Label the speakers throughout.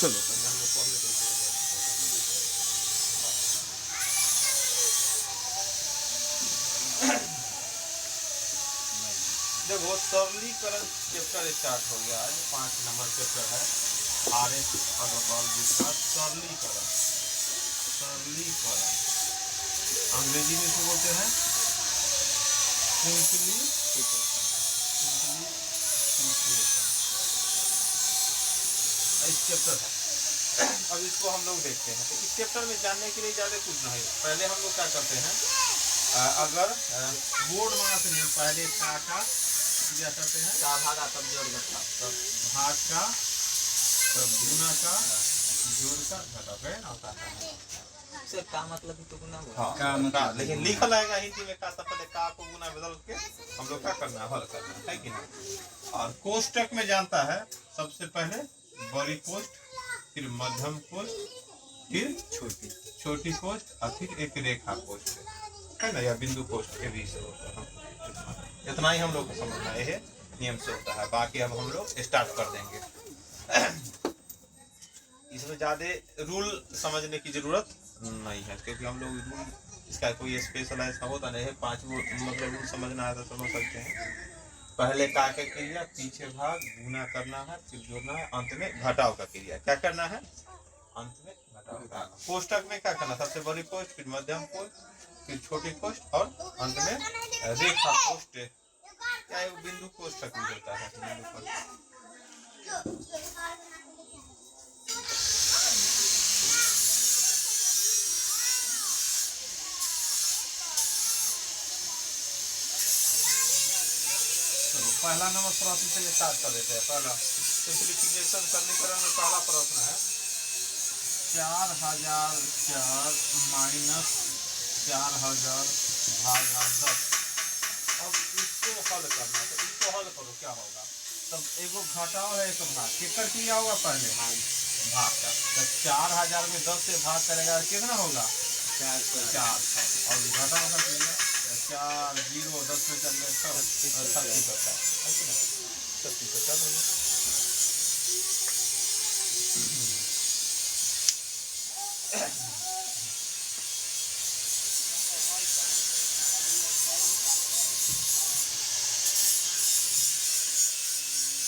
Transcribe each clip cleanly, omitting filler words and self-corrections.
Speaker 1: चलो पहले हम लोग पढ़ लेते हैं। देखो सरलीकरण चैप्टर स्टार्ट हो गया है। 5 नंबर चैप्टर है RS अग्रवाल दूसरा सरलीकरण। सरलीकरण अंग्रेजी में इसको बोलते हैं इस चैप्टर है। अब इसको हम लोग देखते हैं। तो इस चैप्टर में जानने के लिए ज़्यादा कुछ नहीं, पहले हम लोग क्या करते हैं, अगर बोर्ड माना से पहले का क्या करते हैं,
Speaker 2: का भागा तब जोड़ घटा,
Speaker 1: तब भाग का, तब गुना का, जोड़ का, घटा गए ना होता है।
Speaker 2: से का मतलब ही तो गुना हुआ।
Speaker 1: हाँ,
Speaker 3: का मतलब
Speaker 1: लेकिन लिखल आएगा हिंदी में का, पहले का को गुना बदल के हम लोग क्या करना है, हल करना है कि नहीं। और कोष्टक में जानता है सबसे पहले बड़ी कोष्ठ, फिर मध्यम कोष्ठ, फिर छोटी कोष्ठ और फिर एक रेखा कोष्ठ है ना, या बिंदु कोष्ठ के भी से होता है। इतना ही हम लोग को समझना है, नियम से होता है। बाकी अब हम लोग स्टार्ट कर देंगे। इसमें ज्यादा रूल समझने की जरूरत नहीं है, क्योंकि हम लोग रूल इसका कोई स्पेशल ऐसा होता नहीं है। 5 मतलब रूल समझना है तो समझ सकते हैं। पहले का क्रिया, पीछे भाग, गुना करना है, फिर जोड़ना है, अंत में घटाव का क्रिया। क्या करना है, अंत में घटाव का। कोष्टक में क्या करना, सबसे बड़ी कोष्ठ, फिर मध्यम कोष्ठ, फिर छोटी कोष्ठ और अंत में रेखा कोष्ठ, क्या बिंदु कोष्टक में होता है। बिंदु कोष्ठ पहला नंबर प्रश्न से स्टार्ट कर देते हैं। पहला सिंप्लीफिकेशन सरलीकरण में पहला प्रश्न है 4004 माइनस 4000 भागा 10। अब इसको हल करना है, तो इसको हल करो, क्या होगा, तब एगो घटाओ है एक भाग, कितना किया होगा पहले भाग का, तो 4000 में 10 से भाग करेगा कितना होगा 4 और घटाओ का किया 4 0 10 में चल गए 36 होता है 36 होता है।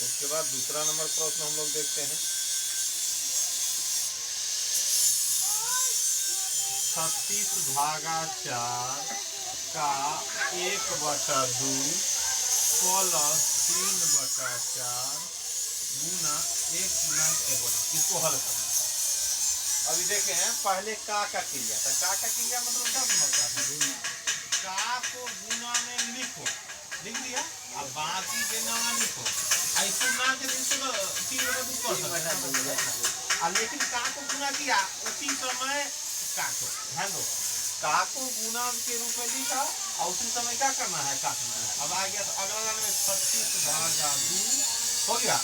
Speaker 1: उसके बाद दूसरा नंबर प्रश्न हम लोग देखते हैं 36 भागा 4 का 1/2 प्लस 3/4 गुना 1/1। इसको हल करना है। अभी देखे हैं पहले का क्रिया, तो का क्रिया मतलब क्या होता है, का को गुना में लिखो, लिख दिया, अब बाकी देना लिखो, ऐसे ना के 3/2 कर सकते, लेकिन का को गुना किया उसी समय का को ध्यान दो, का को गुना के रूप में लिखा और उसी समय क्या करना है, काटना है। अब आ गया तो अगला में 36 भागा 2 हो गया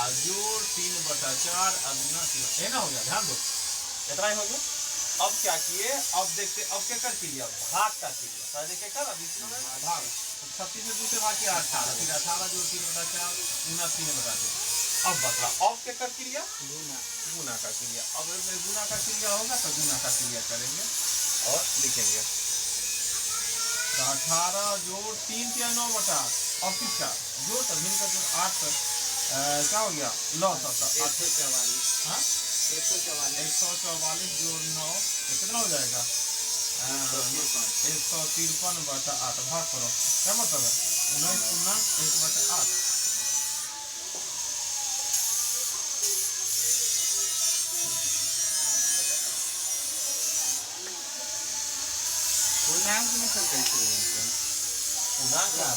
Speaker 1: और जोड़ 3/4 गुना 3, है ना, हो गया, ध्यान दो इतना ही हो गया। अब क्या किए, अब देखते, अब क्या कर लिया, भाग का किया, पहले क्या कर, अब इसमें भाग 36 में 2 से भाग किया 18, फिर 18 जोड़ 3/4 गुना 3/2। अब बता, अब क्या कर क्रिया, गुना का क्रिया। अब गुना का क्रिया होगा तो गुना का क्रिया करेंगे और लिखेंगे 18 जोड़ 3 क्या 9/8 और किसका जोड़ तो मिलकर जोड़ 8 क्या हो गया 9 हाँ 144 जोड़ 9 कितना हो जाएगा 153/8 भाग करो, क्या मतलब है 19 गुना 1/8।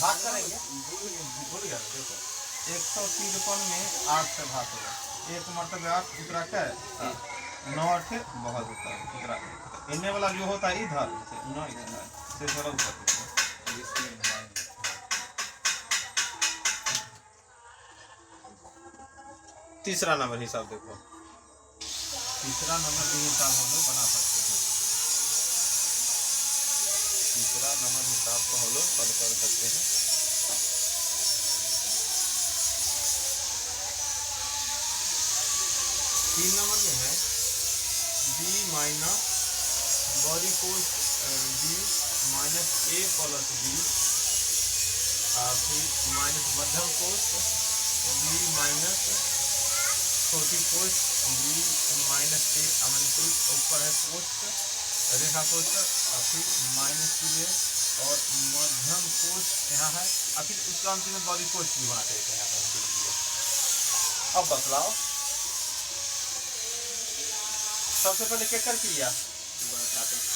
Speaker 1: भाग करेंगे, भूल गया, देखो 153 में 8 से भाग होगा, एक मतलब 8 दूसरा क्या है 9 8 बहुत होता है, दूसरा इन्हें वाला जो होता है इधर 9 इधर से थोड़ा ऊपर। तीसरा नंबर हिसाब देखो, तीसरा नंबर भी हिसाब हम लोग बना सकते हैं। तीसरा नंबर हिसाब को हम लोग हल कर सकते हैं। 3 नंबर में है बी माइनस बड़ी कोस बी माइनस ए प्लस बी, फिर माइनस मध्यम कोस बी माइनस छोटी कोस बी माइनस ए माइनस ऊपर है पोस्ट रेखा कोष्ठक, और फिर माइनस टू ए और मध्यम कोष यहाँ है, और फिर उसका अंतिम में बड़ी कोष भी बनाते हैं यहाँ पर। अब बतलाओ सबसे पहले क्या कर किया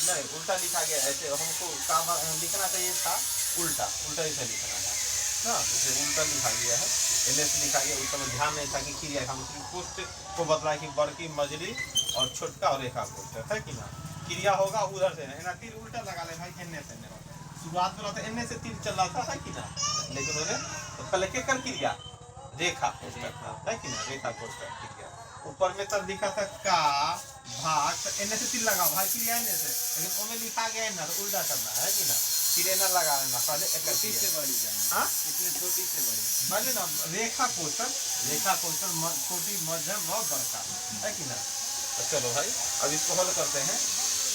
Speaker 1: नहीं उल्टा लिखा गया, ऐसे हमको काम लिखना चाहिए था उल्टा उल्टा ऐसे लिखना है ना, जैसे उल्टा लिखा गया है एनएस लिखा गया, उस समय ध्यान नहीं था कि क्रिया हम सिर्फ पोस्ट को बतलाए कि बड़की मजली और छोटका और रेखा कोष्ठक है कि ना, क्रिया होगा उधर से ना, तीर उल्टा लगा ले भाई एन से शुरुआत में तो एन से तीर चल रहा था है कि ना, लेकिन उन्हें तो पहले के कर क्रिया रेखा कोष्ठक है कि ना, रेखा कोष्ठक क्रिया ऊपर में तब लिखा था का भाग तो एन से तीर लगा भाई क्रिया एन से, लेकिन उनमें लिखा गया ना तो उल्टा करना है कि ना, तीर एन लगा लेना पहले एक
Speaker 2: छोटी से बड़ी जाना,
Speaker 1: हाँ
Speaker 2: इतने छोटी से बड़ी
Speaker 1: पहले ना रेखा कोष्ठक छोटी मध्यम और बड़का है कि ना। तो चलो भाई अब इसको हल करते हैं,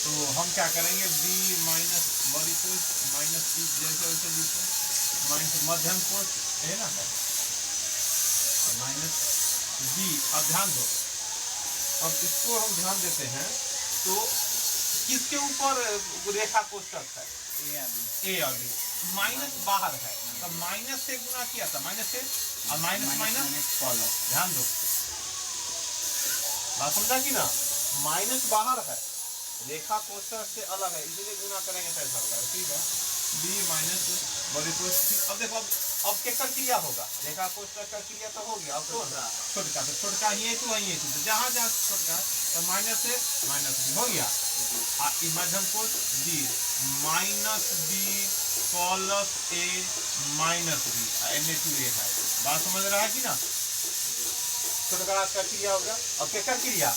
Speaker 1: तो हम क्या करेंगे बी माइनस बड़ी कोष माइनस सी जैसे वैसे लिखो माइनस मध्यम कोष है ना माइनस बी। अब ध्यान दो अब इसको हम ध्यान देते हैं तो किसके ऊपर रेखा कोष्ठक है ए और बी, माइनस बाहर है तो माइनस से गुना किया था माइनस से और माइनस माइनस ध्यान दो बात समझा कि ना, माइनस बाहर है रेखा कोष्ठक से अलग है इसलिए गुना करेंगे तो ऐसा होगा ठीक है बी माइनस बड़ी कोष्ठक। अब देखो अब क्या कर क्रिया होगा रेखा कोष्ठक का क्रिया तो हो गया, अब छोटका से छोटका ही तो वही है जहाँ जहाँ छोटका तो माइनस से माइनस बी हो गया, मध्यम कोष B minus B plus A minus B N A to A है, बात समझ रहा है कि ना, छोटका का क्रिया होगा। अब क्या कर क्रिया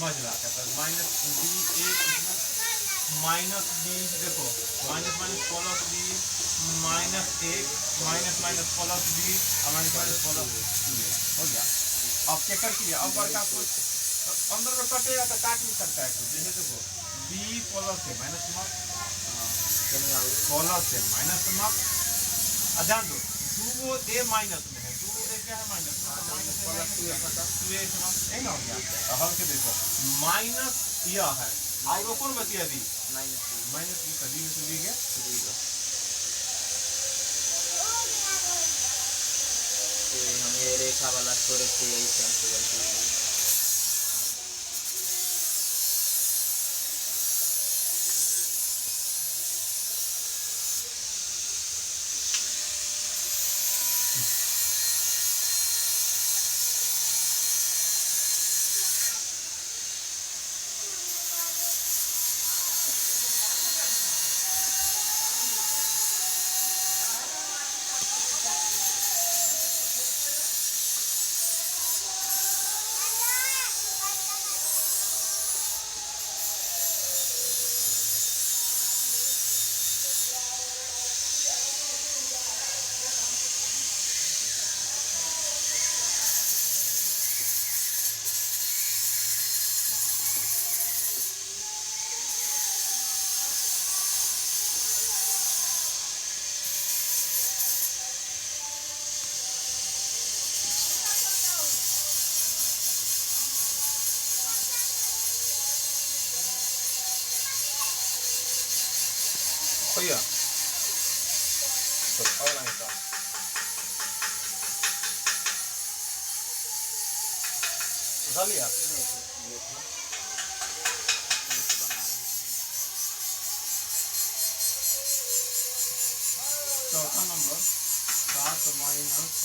Speaker 1: मजला का minus B A minus B देखो minus minus plus B minus A minus minus plus B और माइनस माइनस प्लस हो गया। अब क्या कर किया अब बड़का कुछ अंदर में कटेगा तो काट नहीं सकता है कुछ, जैसे देखो बी प्लस है माइनस प्लस है माइनस मार्क, ध्यान दो दो ए माइनस में है दो ए क्या है माइनस माइनस प्लस टू ए हो गया। हल के देखो माइनस यह है और कौन बचिया दी माइनस बी तो डी में गया
Speaker 2: हमें रेखा वाला छोड़ के यही से गलती
Speaker 1: भैया तो और नहीं था उठा लिया चौथा नंबर 7 माइनस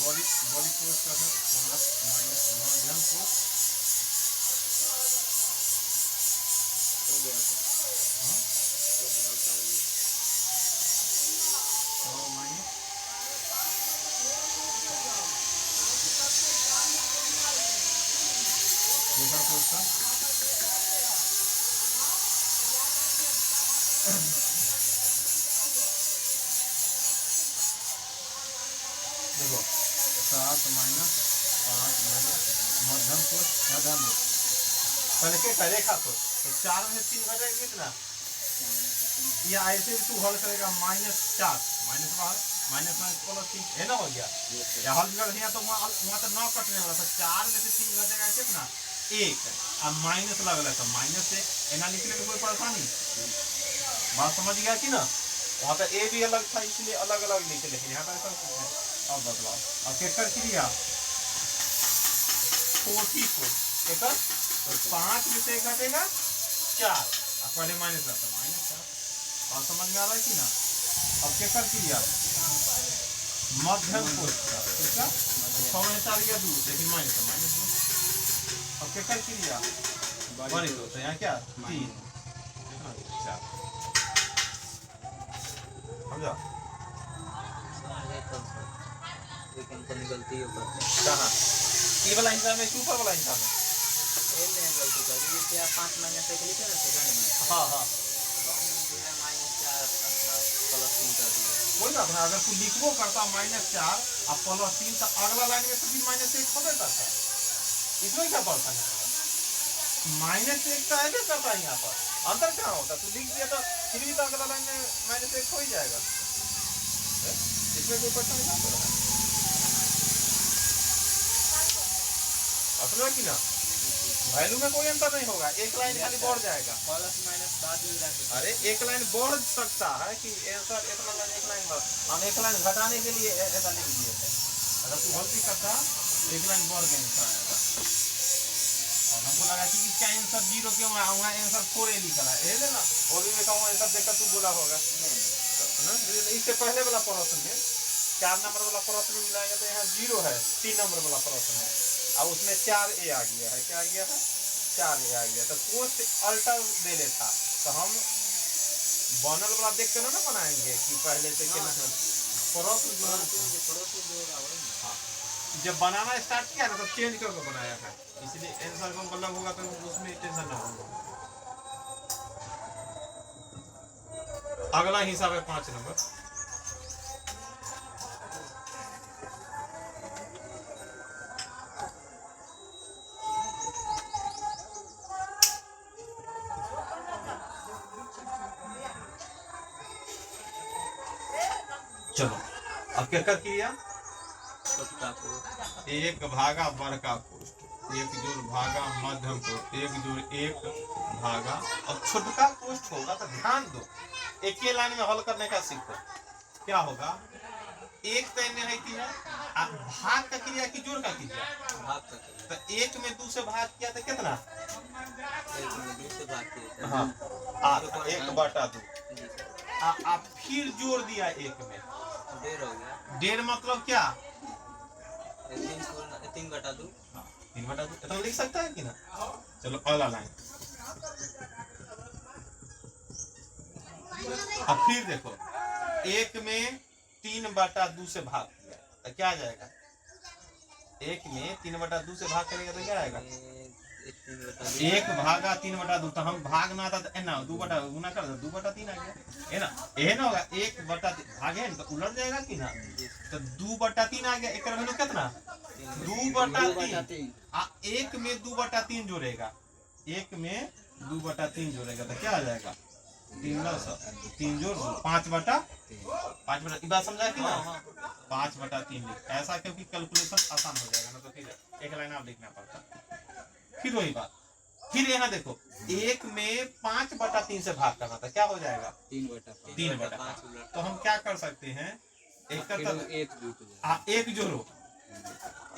Speaker 1: बॉडी बॉडी कोष का है 5 माइनस मध्यम कोष
Speaker 2: हो गया
Speaker 1: माइनस रेखा कोष का देखो 7 माइनस 5 मध्यम कोष या ध्यान दो पहले क्या का रेखा कोष तो 4 में से 3 घटेगा कितना या ऐसे भी तू हल करेगा -4 माइनस बाहर माइनस प्लस 3 है ना हो गया या हल कर दिया तो वहाँ तो 9 कटने वाला था 4 में से 3 घटेगा कितना 1 अब माइनस लगल है तो माइनस से एना निकले में कोई परेशानी बात समझ गया कि ना वहाँ पे ए भी अलग था इसलिए अलग अलग लिखे लेकिन यहाँ पर ऐसा कुछ है अब बदलाव अब केकर क्रिया 40 को केकर तो 5 में से घटेगा 4 अब पहले माइनस रहता -4 बात समझ में आ रहा है कि ना अब केकर क्रिया मध्यम कोष का ठीक है 6 में 4 या 2 लेकिन -2 अब केकर क्रिया बड़ी तो यहाँ क्या 3 4 समझा
Speaker 2: लेकिन अपनी गलती हो करते
Speaker 1: कहाँ ये वाला हिसाब में ऊपर वाला हिसाब में
Speaker 2: हैं ये गलती कर दी कि आप 5 माइनस से लिखे ना सेकंड में
Speaker 1: हाँ हाँ
Speaker 2: जो है -4 प्लस 3 कर दिया
Speaker 1: कोई बात नहीं अगर तू लिखबो करता -4 और प्लस 3 तो अगला लाइन में तो भी -1 होबे करता इसमें क्या परेशानी है -1 तो ऐसे करता है यहाँ पर अंतर क्या होता तू लिख दिया तो फिर भी तो अगला लाइन में -1 हो ही जाएगा इसमें कोई परेशानी नहीं हो रहा है असला कि ना वैल्यू में कोई अंतर नहीं होगा एक लाइन खाली बढ़ जाएगा
Speaker 2: प्लस माइनस बाद में रख
Speaker 1: अरे एक लाइन बढ़ सकता है कि आंसर इतना लाइन एक लाइन बढ़ हम एक लाइन घटाने के लिए ऐसा लिख दिए थे अगर तू गलती करता एक लाइन बढ़ के निकल आएगा और हमको लगा कि इसका आंसर 0 क्यों है वहाँ आंसर 4 लिखा है ये ना और भी में कहूँ आंसर देखकर तू बोला होगा इससे पहले वाला प्रश्न में 4 नंबर वाला प्रश्न में मिलाएंगे तो यहाँ 0 है 3 नंबर वाला प्रश्न है अब उसमें 4A आ गया है क्या आ गया है 4A आ गया तो कोस्ट अल्टर दे लेता तो हम बनल वाला देख कर ना बनाएंगे कि पहले से क्या प्रश्न जो हाँ जब बनाना स्टार्ट किया ना तब चेंज करके बनाया है इसलिए आंसर को मतलब होगा तो उसमें टेंशन ना होगा अगला हिसाब है 5 नंबर चलो अब क्या कर किया एक भागा बड़का कोष्ठ एक जोड़ भागा मध्यम कोष्ठ एक जोड़ एक भागा और छोटका कोष्ठ होगा तो ध्यान दो एक ही लाइन में हल करने का सीखो क्या होगा एक तो इन्हें है कि है भाग का क्रिया की जोड़ का क्रिया
Speaker 2: भाग का
Speaker 1: तो एक में 2 से भाग किया तो कितना
Speaker 2: एक में 2 से भाग किया
Speaker 1: हाँ 1/2 आप फिर जोड़ दिया एक में
Speaker 2: 1.5 हो गया
Speaker 1: 1.5 मतलब क्या
Speaker 2: 3/2
Speaker 1: 3/2 तो लिख सकता है कि ना चलो अगला लाइन अब फिर देखो एक में 3/2 से भाग किया तो क्या आ जाएगा एक में 3/2 से भाग करेगा तो क्या आएगा 1/3/2 तो हम भाग ना था तो ना 2 बटा गुना कर दो 2/3 आ गया है ना ये ना होगा 1/3 भागे तो उलट जाएगा कि ना तो 2/3 आ गया एक वैल्यू कितना 2/3 एक में 2/3 जोड़ेगा एक में 2/3 जोड़ेगा तो क्या आ जाएगा 3 जोड़ 5/5 बात समझा कि ना 5/3 ऐसा क्योंकि कैलकुलेशन आसान हो जाएगा ना तो फिर एक लाइन आप लिखना पड़ता फिर वही बात फिर यहाँ देखो एक में 5/3 से भाग करना था क्या हो जाएगा 3/5 तो हम क्या कर सकते हैं एक जोड़ो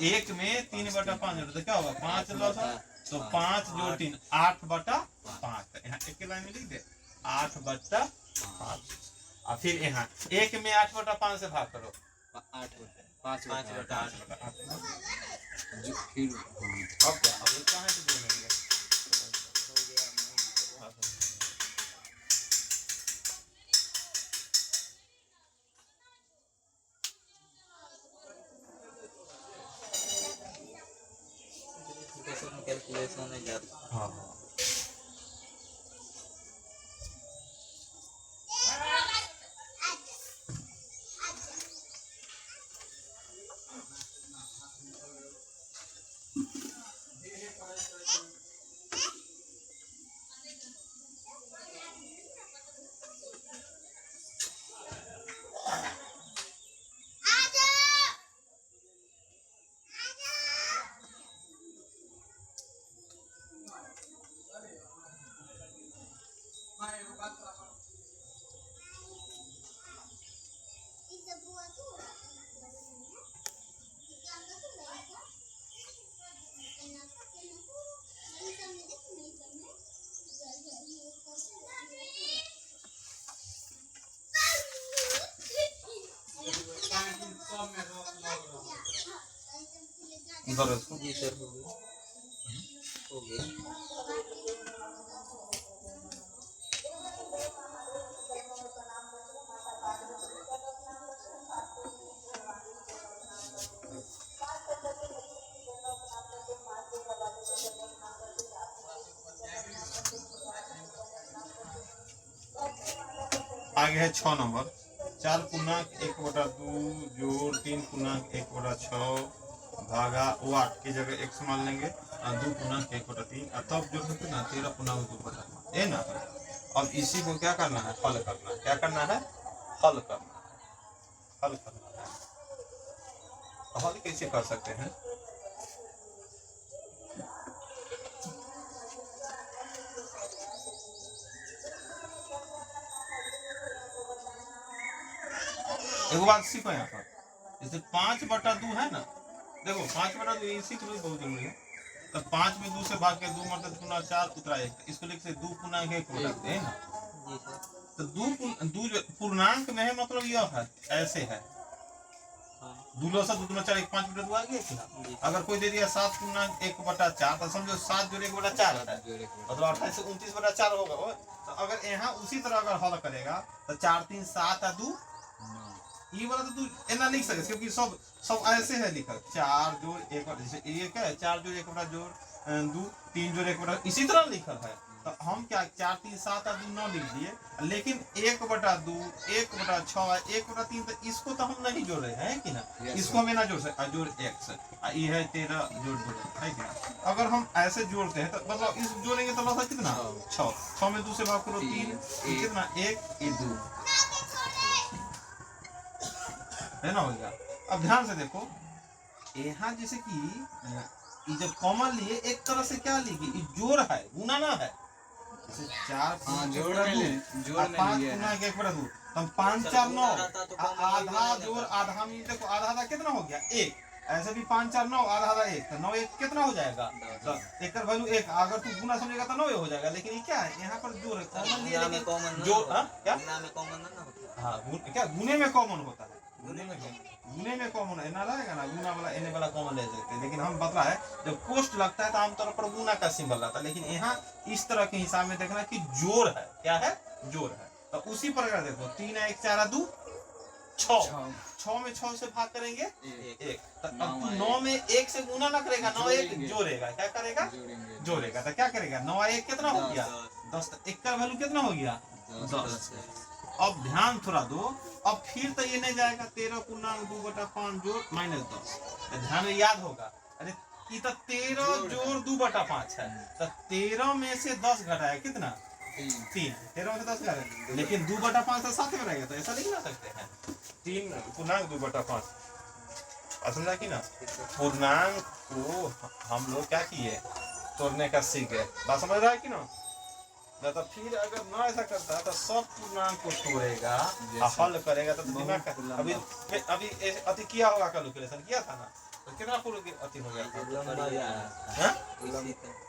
Speaker 1: एक में 3/5 जोड़ो तो क्या होगा 5 तो 5 जोड़ 3 8/5 यहाँ एक लाइन में लिख दे 8/5 और फिर यहाँ एक में 8/5 से भाग करो
Speaker 2: 5/8
Speaker 1: फिर अब क्या अब कहाँ से जोड़ेंगे
Speaker 2: हो गया कैलकुलेशन है ज्यादा
Speaker 1: हाँ उधर उसको
Speaker 2: जी सर, हो गया, हो गया।
Speaker 1: आगे है 6 नंबर। 4 पूर्णांक 1/2 जोड़ 3 पूर्णांक 1/6 भागा वो 8 की जगह x मान लेंगे और 2 पूर्णांक 1/3 और तब जो है ना 13 पूर्णांक 2/5 है ना। अब इसी को क्या करना है, हल करना है। क्या करना है, हल करना है। हल करना है। हल कैसे कर सकते हैं, एक बात सीखो यहाँ पर। जैसे 5/2 है ना, देखो 5/2 इसी के लिए बहुत जरूरी है। तो 5 में 2 से भाग के 2 मतलब 2 4 उतरा 1, इसको लिख से 2 पूर्णांक 1 है ना।
Speaker 2: जी सर।
Speaker 1: तो 2 पूर्णांक में है मतलब यह है ऐसे है,
Speaker 2: हाँ
Speaker 1: 2 लो 2 4 1 5/2 आ गया कि।
Speaker 2: जी।
Speaker 1: अगर कोई दे दिया 7 पूर्णांक 1/4 तो समझो 7 जोड़ 1/4 है, मतलब 28 से 29/4 होगा। तो अगर यहाँ उसी तरह अगर हल करेगा तो 4 3 7 और 2 ये वाला तो तू एना लिख सकते, क्योंकि सब सब ऐसे है लिखा। 4 जोड़ 1 जैसे 1 है, 4 जोड़ 1 जोड़ 2 3 जोड़ 1 इसी तरह लिखा है। तो हम क्या 4 3 7 और 2 9 लिख दिए, लेकिन 1/2 1/6 1/3 तो इसको तो हम नहीं जोड़ रहे हैं कि ना। इसको हमें ना जोड़ सकते, जोड़ x ये है 13 जोड़ 2 है कि ना। अगर हम ऐसे जोड़ते हैं तो मतलब इस जोड़ेंगे तो लौटा कितना 6 में 2 से भाग करो 3 कितना 1 ये 2 है ना, हो गया। अब ध्यान से देखो यहाँ जैसे कि जब कॉमन लिए एक तरह से क्या ली जोड़ है, गुना ना है। जैसे 4
Speaker 2: जोड़ में
Speaker 1: 5 गुना 1/2 हम 5 4 9 आधा जोड़ आधा में देखो आधा कितना हो गया 1। ऐसे भी 5 4 9 आधा 1 तो 9 1 कितना हो जाएगा 10। एक वैल्यू 1 अगर तू गुना समझेगा तो 9 हो जाएगा। लेकिन ये क्या है यहाँ पर जोड़ है, कॉमन लिए लेकिन जोड़ क्या हाँ क्या गुने में कॉमन होता है, गुने में कॉमन है ना रहेगा ना, गुना वाला एने वाला कॉमन ले सकते हैं। लेकिन हम बता है जब कोष्ट लगता है तो आमतौर पर गुना का सिंबल रहता है। लेकिन यहाँ इस तरह के हिसाब में देखना कि जोड़ है, क्या है जोड़ है। तो उसी प्रकार देखो 3 1 4 2 6 में 6 से भाग करेंगे 1। तो अब तू 9 में 1 से गुना ना करेगा, 9 1 जोड़ेगा, क्या करेगा जोड़ेगा। तो क्या करेगा 9 1 कितना हो गया 10, 1 का वैल्यू कितना हो गया 10। अब ध्यान थोड़ा दो, अब फिर तो ये नहीं जाएगा 13 पूर्णांक 2/5 जोड़ -10। ध्यान में याद होगा, अरे ये तो 13 जोड़ 2/5 है। तो 13 में से 10 घटाया कितना 3, 13 में से 10 घटाया, लेकिन 2/5 तो साथ में रहेगा, तो ऐसा लिख ना सकते हैं 3 पूर्णांक 2/5। समझा कि ना। पूर्णांक को हम लोग क्या किए तोड़ने का सीख गए, बात समझ रहा है कि ना। तो फिर अगर ना ऐसा करता है तो सब पूर्णांक को तोड़ेगा हल करेगा तो दिमाग अभी अति किया होगा, कैलकुलेशन किया था ना, तो कितना पूर्ण अति हो गया था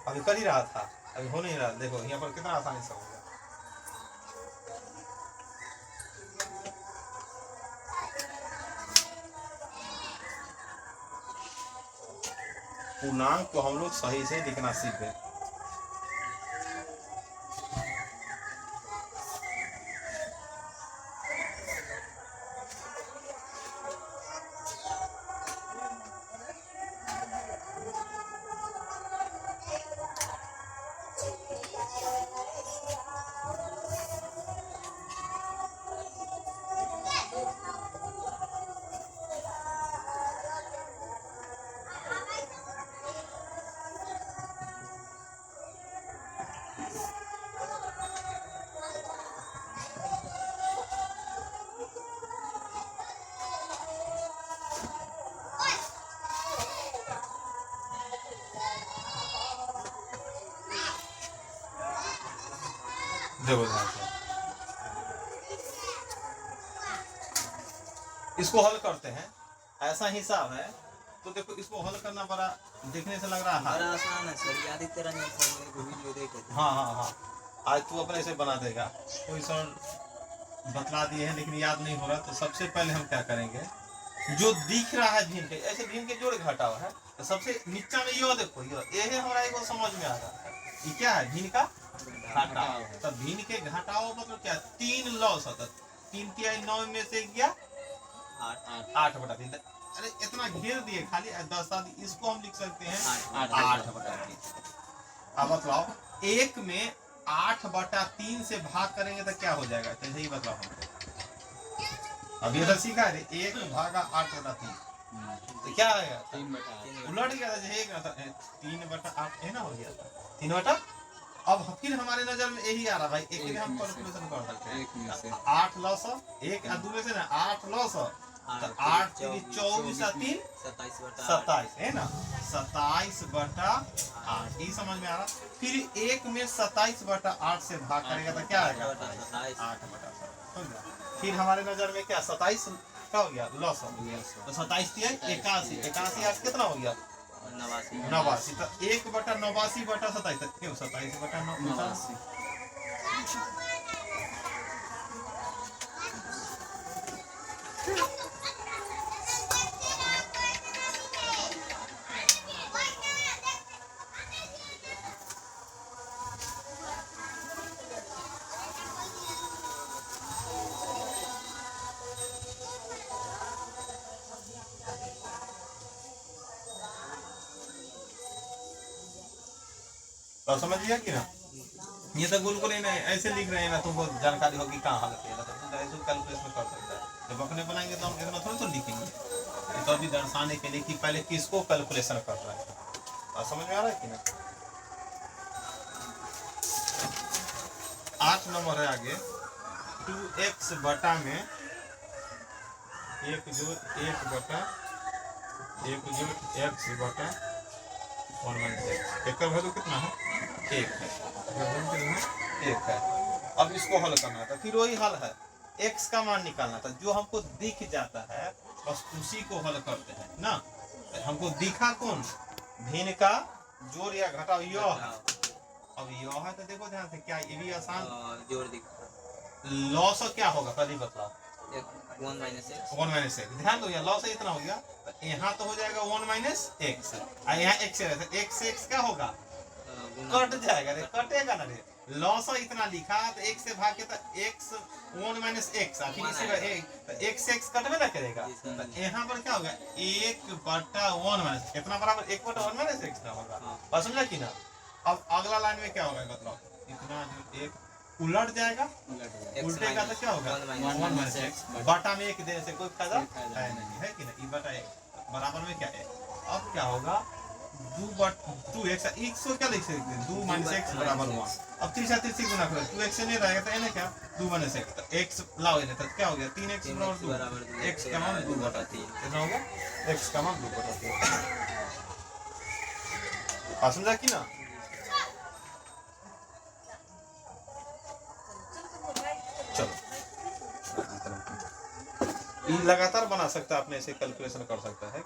Speaker 1: अभी कर ही रहा था, अभी हो नहीं रहा। देखो यहाँ पर कितना आसानी से हो गया। पूर्णांक को हम लोग सही से लिखना सीख गए। देखो इसको हल करते हैं, ऐसा हिसाब है तो देखो इसको हल करना बड़ा देखने से लग रहा है
Speaker 2: बड़ा आसान है सर, आदित्य रंजन सर ने को वीडियो देखे थे।
Speaker 1: हाँ आज तू अपने से बना देगा। कोई सर बतला दिए हैं लेकिन याद नहीं हो रहा, तो सबसे पहले हम क्या करेंगे जो दिख रहा है भिन्न के, ऐसे भिन्न के जोड़ घटाव है तो सबसे नीचा में यो देखो, ये हमारा एगो समझ में आ रहा है, ये क्या है भिन्न का घटाव। तब भिन्न के घटाव मतलब क्या, 3 लॉस होता, 3 तिहाई 9 में से गया 8/3। अरे इतना घेर दिए खाली 10 आदि, इसको हम लिख सकते हैं 8/3। अब बताओ 1 में 8/3 से भाग करेंगे तो क्या हो जाएगा, तो यही बताओ हमको। अभी तो सीखा है 1 भागा 8/3 तो क्या आएगा,
Speaker 2: 3/8
Speaker 1: उलट गया था 3/8 है ना, हो गया था 3/। अब फिर हमारे नजर में यही आ रहा भाई, एक हम कैलकुलेशन कर सकते हैं 8 लॉस 1 और 2 में से ना 8 लॉस तो 8 3 24 और 3 27 है ना, 27/8 ये समझ में आ रहा। फिर 1 में 27/8 से भाग करेगा तो क्या आएगा 8/7। फिर हमारे नजर में क्या 27 क्या हो गया लॉस हो गया, तो 27 81 81 आज कितना हो गया 89। तो 1/89/27 क्यों 27/89। तो समझिए कि ना, ये तो बिल्कुल ही नहीं ऐसे लिख रहे हैं ना, तुमको जानकारी होगी कहाँ हल किया तो तुम ऐसे कैलकुलेशन कर सकता है। जब अपने बनाएंगे तो हम इतना थोड़ी तो लिखेंगे, तो अभी दर्शाने के लिए कि पहले किसको कैलकुलेशन कर रहा है। तो समझ में आ रहा है कि ना। 8 नंबर है आगे, 2x बटा में 1 जोड़ 1 बटा 1 जोड़ x बटा 1 एक का वैल्यू कितना है 1 है, 1 है। अब इसको हल करना था, फिर वही हल है, x का मान निकालना था, जो हमको दिख जाता है बस उसी को हल करते हैं ना। हमको दिखा कौन, भिन्न का जोड़ या घटाव यो है। अब यो है तो देखो ध्यान से, क्या ये भी आसान
Speaker 2: जोड़ दिखा,
Speaker 1: लॉस क्या होगा कल ही बताओ,
Speaker 2: 1 -
Speaker 1: 1 - x। ध्यान दो यहाँ लॉस इतना हो गया, तो यहाँ तो हो जाएगा 1 - x, और यहाँ x है तो x से x क्या होगा कट जाएगा रे, कटेगा ना रे। लॉस इतना लिखा तो x से भाग के तो x 1 - x फिर इसी तो x से x कटवे ना करेगा, तो यहाँ पर क्या होगा 1/1 कितना बराबर 1/1 - x ना होगा। बस समझा कि ना। अब अगला लाइन में क्या होगा मतलब इतना जो 1 उलट जाएगा, उल्टेगा तो क्या होगा 1 - x बटा में 1 देने से कोई फायदा है नहीं, है कि ना। ई बटा 1 बराबर में क्या है, अब क्या होगा 2x को क्या लिख सकते हैं 2 - x बराबर 1। अब 3 से 3 गुना करो 2x से नहीं रहेगा तो इन्हें क्या 2 - x तो x लाओ इन्हें तो क्या हो गया 3x बराबर 2, x का मान 2/3 कितना होगा, x का मान 2/3। समझा कि ना। चलो ये लगातार बना सकता है, अपने से कैलकुलेशन कर सकता है।